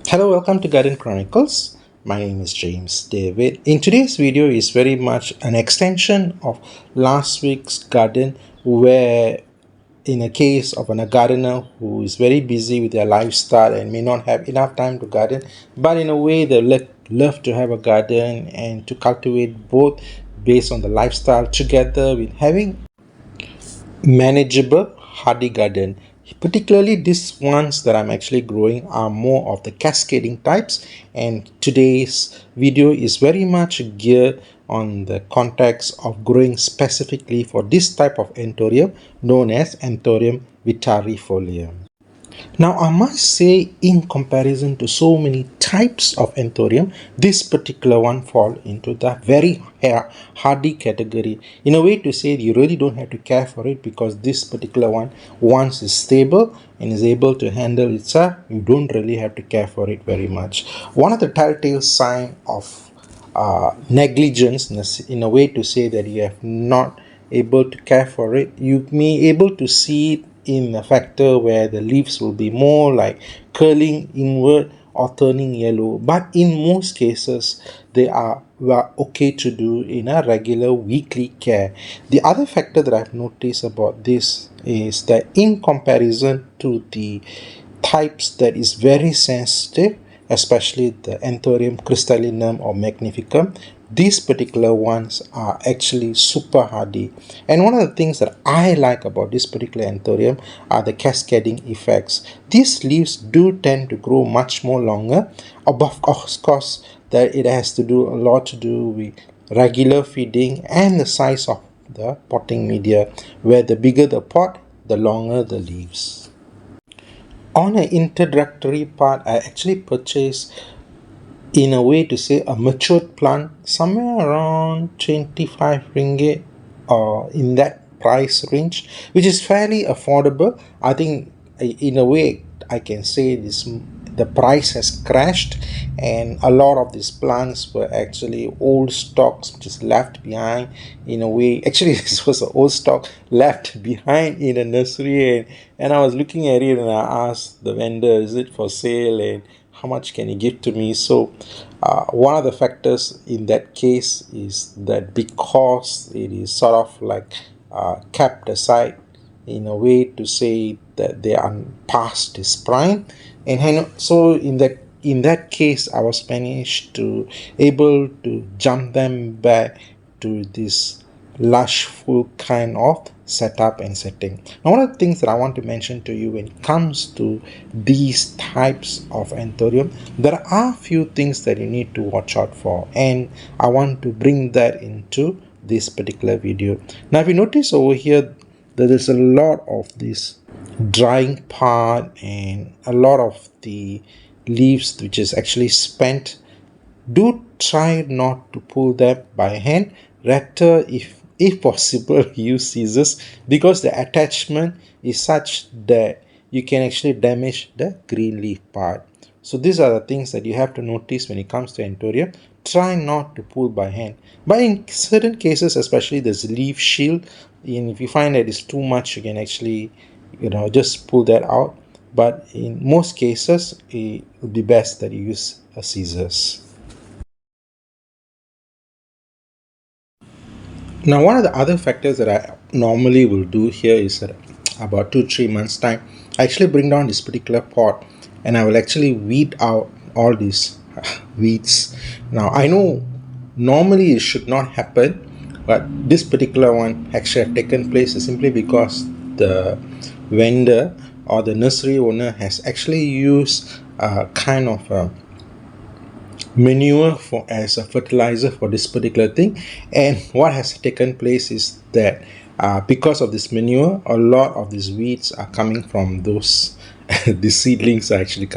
Hello, welcome to Garden Chronicles. My name is James David. In today's video is very much an extension of last week's garden, where in a case of a gardener who is very busy with their lifestyle and may not have enough time to garden, but in a way they love to have a garden and to cultivate both based on the lifestyle together with having manageable hardy garden. Particularly these ones that I'm actually growing are more of the cascading types, and today's video is very much geared on the context of growing specifically for this type of Anthurium known as Anthurium Vittarifolium. Now, I must say, in comparison to so many types of Anthurium, this particular one fall into the very hardy category. In a way to say, you really don't have to care for it because this particular one, once is stable and is able to handle itself, you don't really have to care for it very much. One of the telltale sign of negligence, in a way to say that you have not able to care for it, you may able to see it in a factor where the leaves will be more like curling inward or turning yellow, but in most cases they are okay to do in a regular weekly care. The other factor that I've noticed about this is that in comparison to the types that is very sensitive, especially the Anthurium crystallinum or magnificum, these particular ones are actually super hardy. And one of the things that I like about this particular Anthurium are the cascading effects. These leaves do tend to grow much more longer. Of course, that it has to do a lot to do with regular feeding and the size of the potting media, where the bigger the pot, the longer the leaves. On an introductory part, I actually purchased, in a way to say, a matured plant somewhere around 25 ringgit or in that price range, which is fairly affordable. I think in a way I can say this, the price has crashed, and a lot of these plants were actually old stocks which is left behind. In a way, actually this was an old stock left behind in a nursery, and I was looking at it and I asked the vendor, is it for sale and how much can you give to me? So one of the factors in that case is that because it is sort of like kept aside, in a way to say that they are past its prime, and so in that case I was managed to able to jump them back to this lush full kind of setup and setting. Now, one of the things that I want to mention to you when it comes to these types of Anthurium, there are a few things that you need to watch out for, and I want to bring that into this particular video. Now, if you notice over here, there is a lot of this drying part and a lot of the leaves which is actually spent. Do try not to pull them by hand, rather if possible use scissors, because the attachment is such that you can actually damage the green leaf part. So these are the things that you have to notice when it comes to Anthurium. Try not to pull by hand, but in certain cases, especially this leaf shield, and if you find that it's too much, you can actually just pull that out, but in most cases it would be best that you use a scissors. Now, one of the other factors that I normally will do here is that about 2-3 months time, I actually bring down this particular pot and I will actually weed out all these weeds. Now, I know normally it should not happen, but this particular one actually had taken place simply because the vendor or the nursery owner has actually used a kind of a manure as a fertilizer for this particular thing. And what has taken place is that because of this manure, a lot of these weeds are coming from those the seedlings are actually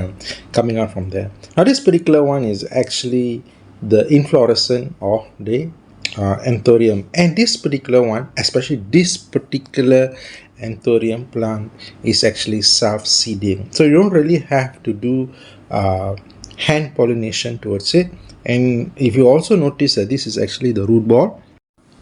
coming out from there. Now, this particular one is actually the inflorescence of the Anthurium, and this particular one, especially this particular Anthurium plant, is actually self-seeding, so you don't really have to do hand pollination towards it. And if you also notice that this is actually the root ball,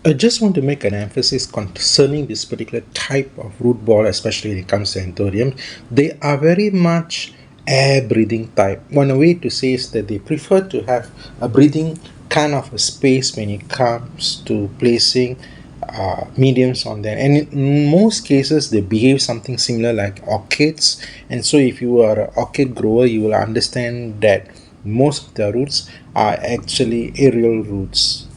I just want to make an emphasis concerning this particular type of root ball, especially when it comes to Anthurium. They are very much air breathing type. One way to say is that they prefer to have a breathing kind of a space when it comes to placing mediums on there, and in most cases they behave something similar like orchids. And so if you are an orchid grower, you will understand that most of the roots are actually aerial roots.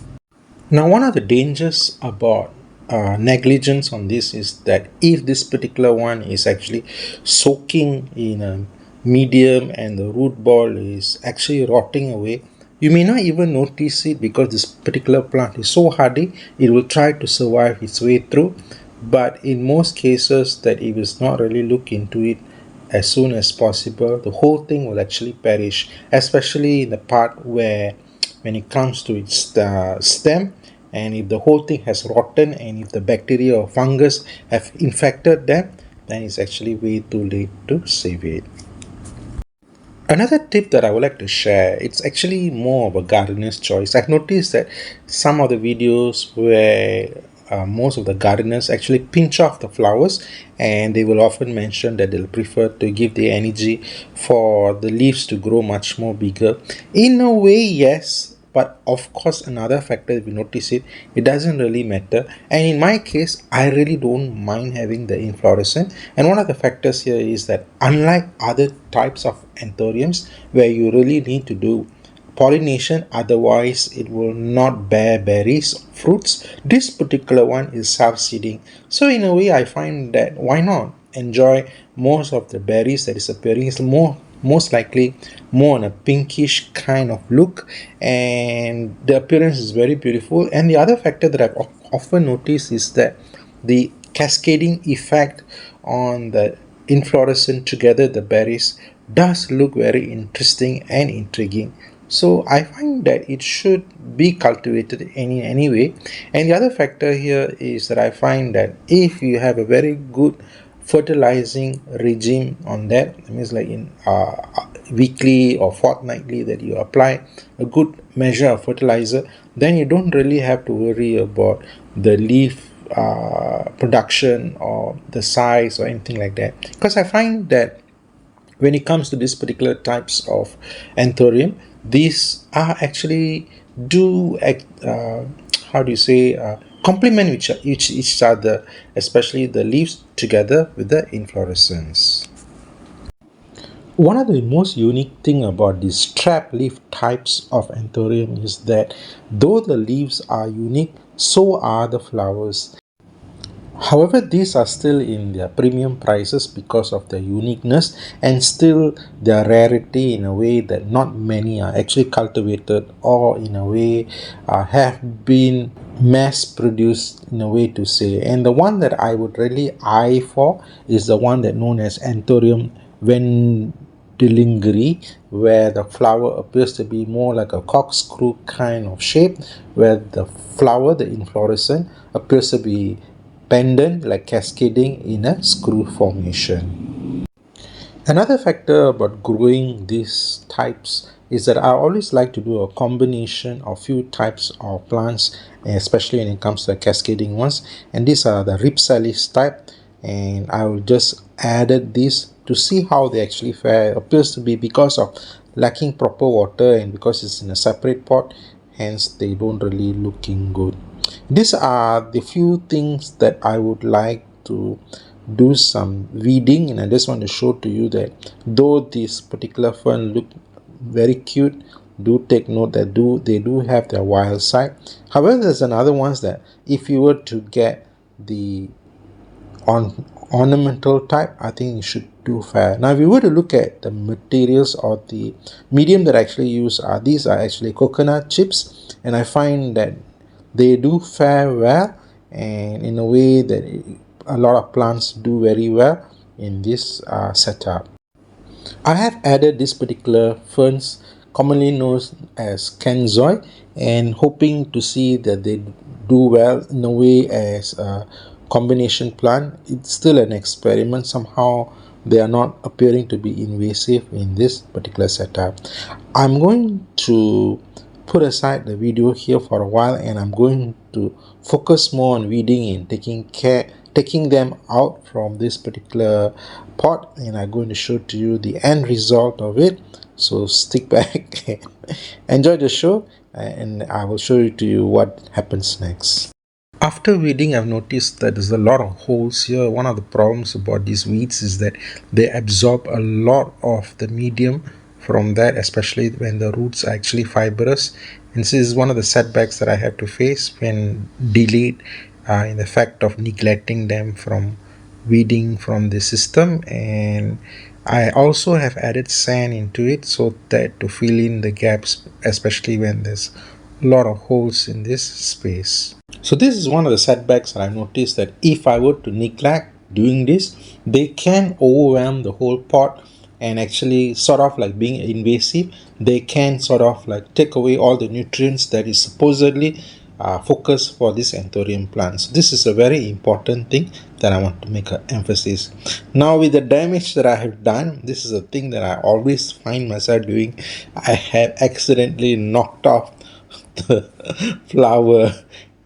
Now, one of the dangers about negligence on this is that if this particular one is actually soaking in a medium and the root ball is actually rotting away, you may not even notice it because this particular plant is so hardy, it will try to survive its way through. But in most cases, that if it's not really look into it as soon as possible, the whole thing will actually perish, especially in the part where when it comes to its stem, and if the whole thing has rotten and if the bacteria or fungus have infected them, then it's actually way too late to save it. Another tip that I would like to share, it's actually more of a gardener's choice. I've noticed that some of the videos where most of the gardeners actually pinch off the flowers, and they will often mention that they'll prefer to give the energy for the leaves to grow much more bigger. In a way, yes, but of course another factor, if you notice it, it doesn't really matter. And in my case, I really don't mind having the inflorescence. And one of the factors here is that unlike other types of anthuriums where you really need to do pollination, otherwise it will not bear berries, fruits, this particular one is self-seeding. So in a way, I find that why not enjoy most of the berries that is appearing is most likely more on a pinkish kind of look, and the appearance is very beautiful. And the other factor that I've often noticed is that the cascading effect on the inflorescence together the berries does look very interesting and intriguing. So I find that it should be cultivated anyway. And the other factor here is that I find that if you have a very good fertilizing regime on that, that means like in weekly or fortnightly that you apply a good measure of fertilizer, then you don't really have to worry about the leaf production or the size or anything like that. Because I find that when it comes to these particular types of anthurium, these are actually do how do you say complement each other, especially the leaves together with the inflorescence. One of the most unique thing about these strap leaf types of anthurium is that though the leaves are unique, so are the flowers. However, these are still in their premium prices because of their uniqueness and still their rarity, in a way that not many are actually cultivated, or in a way have been mass produced, in a way to say. And the one that I would really eye for is the one that known as Anthurium Vittarifolium, where the flower appears to be more like a corkscrew kind of shape, where the flower, the inflorescence, appears to be pendant, like cascading in a screw formation. Another factor about growing these types is that I always like to do a combination of few types of plants, especially when it comes to the cascading ones. And these are the Ripsalis type, and I will just added this to see how they actually fare. It appears to be because of lacking proper water and because it's in a separate pot, hence they don't really looking good. These are the few things that I would like to do some weeding, and I just want to show to you that though this particular fern look very cute, do take note that they do have their wild side. However, there's another ones that if you were to get the ornamental type, I think you should do fair. Now if you were to look at the materials or the medium that I actually use, these are actually coconut chips, and I find that they do fare well, and in a way that a lot of plants do very well in this setup. I have added this particular ferns, commonly known as Kenzoi, and hoping to see that they do well in a way as a combination plant. It's still an experiment. Somehow they are not appearing to be invasive in this particular setup. I'm going to put aside the video here for a while, and I'm going to focus more on weeding and taking care taking them out from this particular pot, and I'm going to show to you the end result of it. So stick back and enjoy the show, and I will show you to you what happens next. After weeding, I've noticed that there's a lot of holes here. One of the problems about these weeds is that they absorb a lot of the medium from that, especially when the roots are actually fibrous. And this is one of the setbacks that I have to face when delayed in the fact of neglecting them from weeding from the system. And I also have added sand into it so that to fill in the gaps, especially when there's a lot of holes in this space. So this is one of the setbacks that I've noticed, that if I were to neglect doing this, they can overwhelm the whole pot and actually sort of like being invasive. They can sort of like take away all the nutrients that is supposedly focused for this anthurium plant. So this is a very important thing that I want to make an emphasis. Now with the damage that I have done, this is a thing that I always find myself doing. I have accidentally knocked off the flower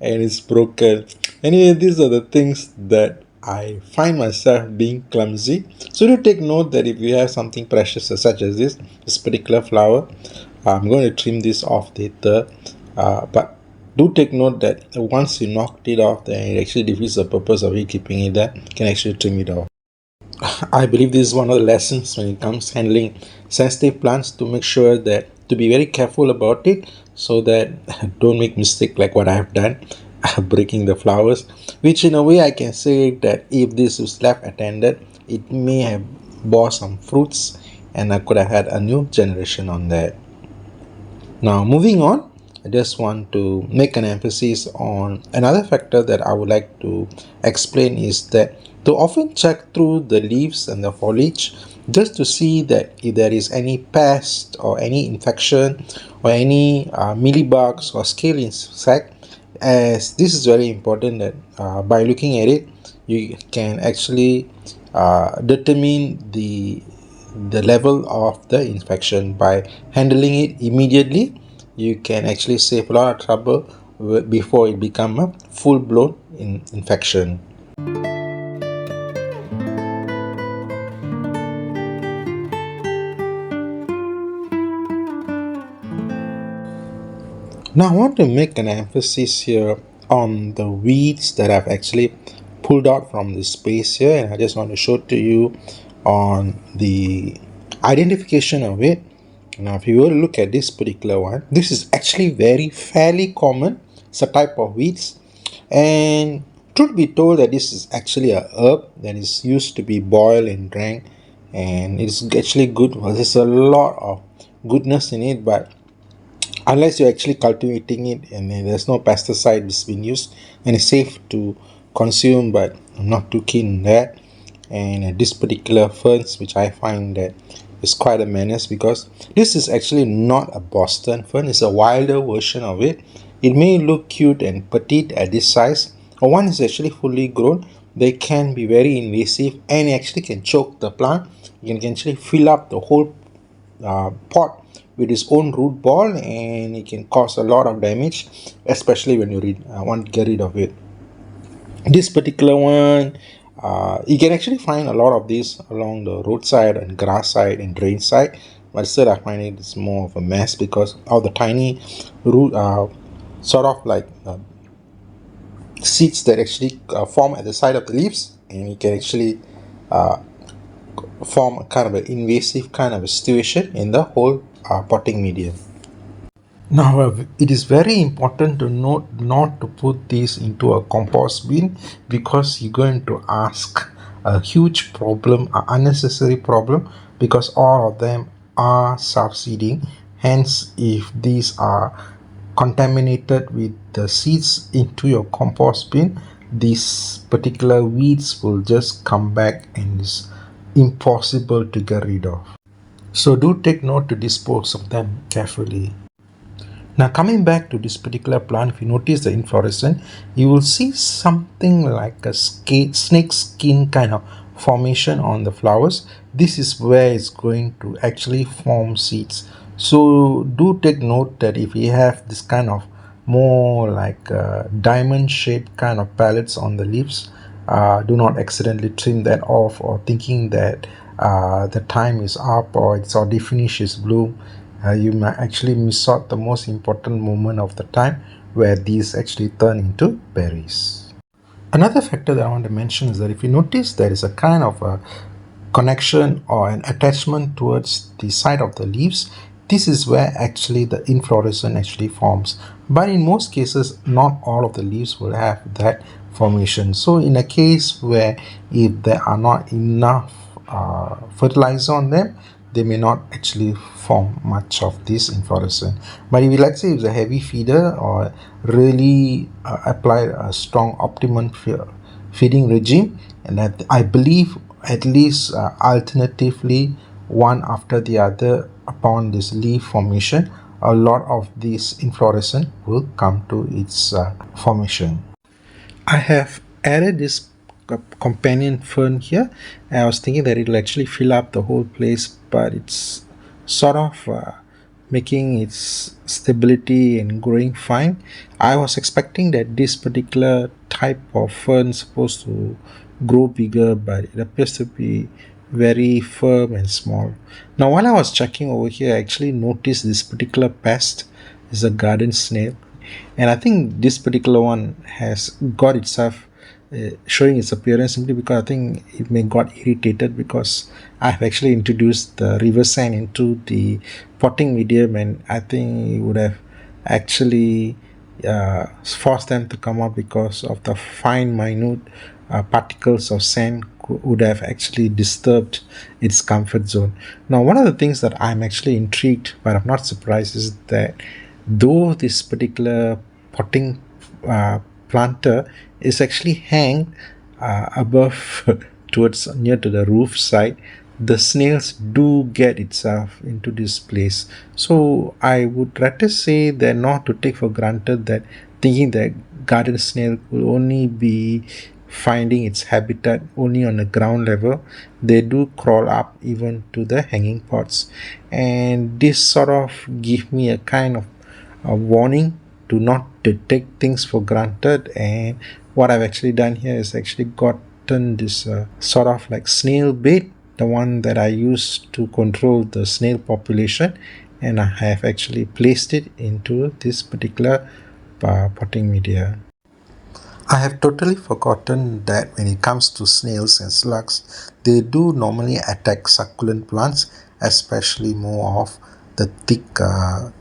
and it's broken. Anyway, these are the things that I find myself being clumsy. So do take note that if you have something precious such as this particular flower, I'm going to trim this off later. But do take note that once you knocked it off, then it actually defeats the purpose of you keeping it there. You can actually trim it off. I believe this is one of the lessons when it comes to handling sensitive plants, to make sure that to be very careful about it, so that don't make mistake like what I have done, breaking the flowers, which in a way I can say that if this was left attended, it may have bore some fruits and I could have had a new generation on that. Now moving on, I just want to make an emphasis on another factor that I would like to explain, is that to often check through the leaves and the foliage just to see that if there is any pest or any infection or any mealybugs or scale insect, as this is very important that by looking at it you can actually determine the level of the infection. By handling it immediately, you can actually save a lot of trouble before it become a full-blown infection. Now I want to make an emphasis here on the weeds that I've actually pulled out from the space here, and I just want to show to you on the identification of it. Now if you were to look at this particular one, this is actually fairly common. It's a type of weeds, and truth be told that this is actually a herb that is used to be boiled and drank, and it's actually good. Well, there's a lot of goodness in it, but unless you're actually cultivating it and there's no pesticides being used, and it's safe to consume, but I'm not too keen on that. And this particular ferns, which I find that is quite a menace, because this is actually not a Boston fern, it's a wilder version of it. It may look cute and petite at this size, or one is actually fully grown. They can be very invasive and actually can choke the plant. You can actually fill up the whole pot with its own root ball, and it can cause a lot of damage, especially when you want to get rid of it. This particular one, you can actually find a lot of these along the roadside and grass side and drain side, but still I find it's more of a mess because of the tiny root, sort of like seeds that actually form at the side of the leaves, and you can actually form a kind of an invasive kind of a situation in the whole potting medium. Now, it is very important to note not to put these into a compost bin, because you're going to ask a huge problem, an unnecessary problem, because all of them are self-seeding. Hence, if these are contaminated with the seeds into your compost bin, these particular weeds will just come back and it's impossible to get rid of. So do take note to dispose of them carefully. Now coming back to this particular plant, if you notice the inflorescence, you will see something like a snake skin kind of formation on the flowers. This is where it's going to actually form seeds. So do take note that if you have this kind of more like diamond shaped kind of pellets on the leaves, do not accidentally trim that off, or thinking that the time is up or it's already finished its bloom. You might actually miss out the most important moment of the time where these actually turn into berries. Another factor that I want to mention is that if you notice there is a kind of a connection or an attachment towards the side of the leaves, this is where actually the inflorescence actually forms. But in most cases, not all of the leaves will have that formation. So in a case where if there are not enough fertilizer on them, they may not actually form much of this inflorescence. But if you, let's say, it's a heavy feeder or really apply a strong optimum feeding regime, and that I believe at least alternatively one after the other upon this leaf formation, a lot of this inflorescence will come to its formation. I have added this companion fern here, and I was thinking that it'll actually fill up the whole place, but it's sort of making its stability and growing fine. I was expecting that this particular type of fern is supposed to grow bigger, but it appears to be very firm and small. Now, while I was checking over here, I actually noticed this particular pest is a garden snail, and I think this particular one has got itself showing its appearance simply because I think it may got irritated because I've actually introduced the river sand into the potting medium, and I think it would have actually forced them to come up because of the fine minute particles of sand would have actually disturbed its comfort zone. Now, one of the things that I'm actually intrigued but I'm not surprised is that though this particular potting planter is actually hanged above towards near to the roof side, the snails do get itself into this place. So I would rather say they're not to take for granted that thinking that garden snail will only be finding its habitat only on the ground level. They do crawl up even to the hanging pots, and this sort of give me a kind of a warning to not to take things for granted. And what I've actually done here is actually gotten this sort of like snail bait, the one that I use to control the snail population, and I have actually placed it into this particular potting media. I have totally forgotten that when it comes to snails and slugs, they do normally attack succulent plants, especially more of the thick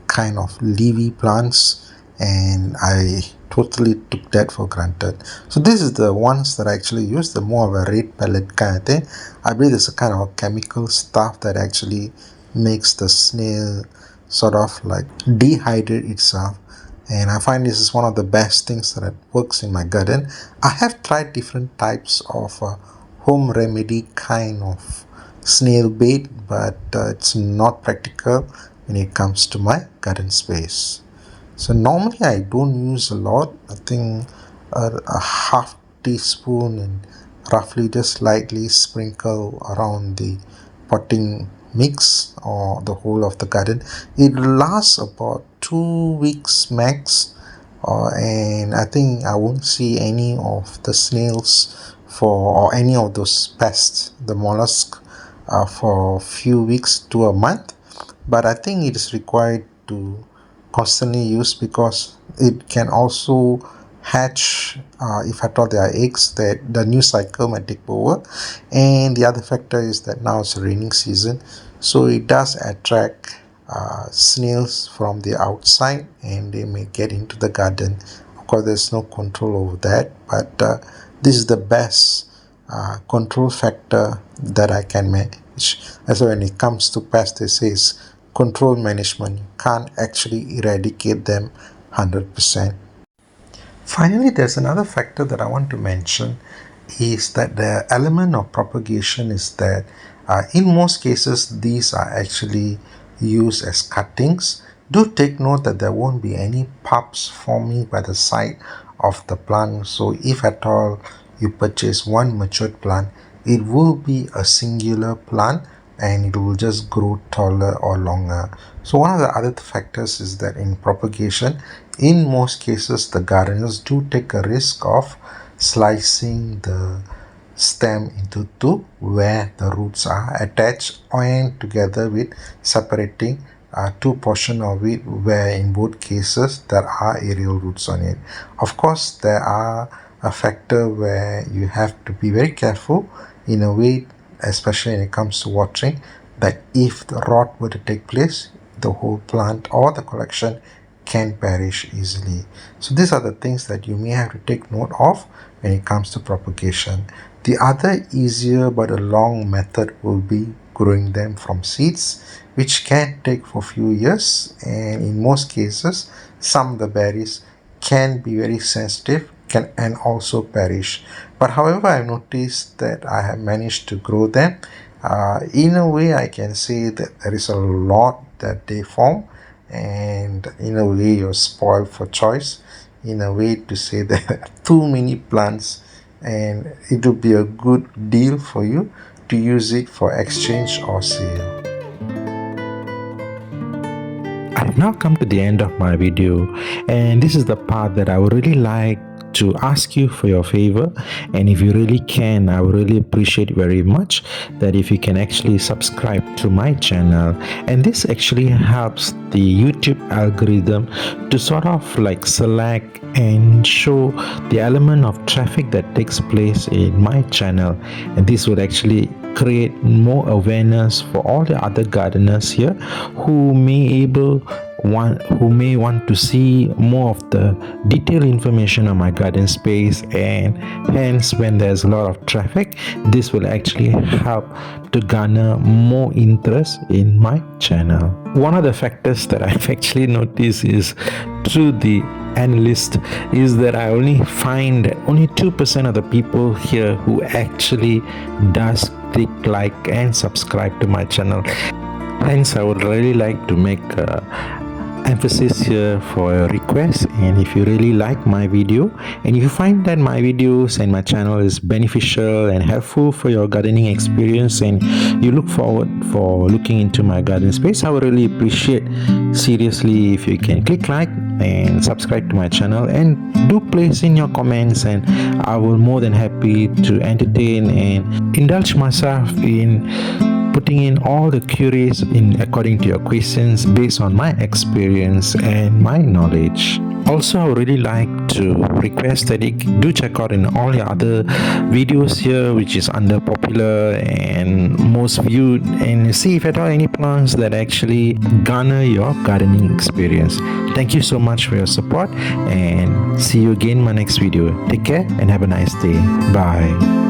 kind of leafy plants, and I totally took that for granted. So this is the ones that I actually use, the more of a red pellet kind of thing. I believe it's a kind of a chemical stuff that actually makes the snail sort of like dehydrate itself, and I find this is one of the best things that works in my garden. I have tried different types of home remedy kind of snail bait, but it's not practical when it comes to my garden space. So normally I don't use a lot. I think a half teaspoon and roughly just lightly sprinkle around the potting mix or the whole of the garden. It lasts about 2 weeks max, and I think I won't see any of the snails for or any of those pests, the mollusk, for a few weeks to a month. But I think it is required to constantly use because it can also hatch if at all there are eggs, that the new cycle might take over. And the other factor is that now it's a raining season, so it does attract snails from the outside, and they may get into the garden. Of course there's no control over that, but this is the best control factor that I can manage. As when it comes to pests, they say is control management. You can't actually eradicate them 100%. Finally, there's another factor that I want to mention is that the element of propagation is that in most cases these are actually used as cuttings. Do take note that there won't be any pups forming by the side of the plant. So if at all you purchase one matured plant, it will be a singular plant and it will just grow taller or longer. So one of the other factors is that in propagation, in most cases the gardeners do take a risk of slicing the stem into two where the roots are attached and together with separating two portion of it where in both cases there are aerial roots on it. Of course, there are a factor where you have to be very careful in a way, especially when it comes to watering, that if the rot were to take place, the whole plant or the collection can perish easily. So these are the things that you may have to take note of when it comes to propagation. The other easier but a long method will be growing them from seeds, which can take for a few years, and in most cases some of the berries can be very sensitive and also perish. But however, I've noticed that I have managed to grow them. In a way, I can say that there is a lot that they form, and in a way you're spoiled for choice, in a way to say that there are too many plants, and it would be a good deal for you to use it for exchange or sale. I've now come to the end of my video, and this is the part that I would really like to ask you for your favor. And if you really can, I would really appreciate very much that if you can actually subscribe to my channel. And this actually helps the YouTube algorithm to sort of like select and show the element of traffic that takes place in my channel, and this would actually create more awareness for all the other gardeners here who may want to see more of the detailed information on my garden space, and hence when there's a lot of traffic, this will actually help to garner more interest in my channel. One of the factors that I've actually noticed is through the analyst is that I only find that only 2% of the people here who actually does click like and subscribe to my channel. Hence, I would really like to make emphasis here for a request, and if you really like my video and if you find that my videos and my channel is beneficial and helpful for your gardening experience, and you look forward for looking into my garden space, I would really appreciate seriously if you can click like and subscribe to my channel, and do place in your comments, and I will more than happy to entertain and indulge myself in putting in all the queries in according to your questions based on my experience and my knowledge. Also, I would really like to request that you do check out in all the other videos here which is under popular and most viewed, and see if at all any plants that actually garner your gardening experience. Thank you so much for your support, and see you again in my next video. Take care and have a nice day. Bye.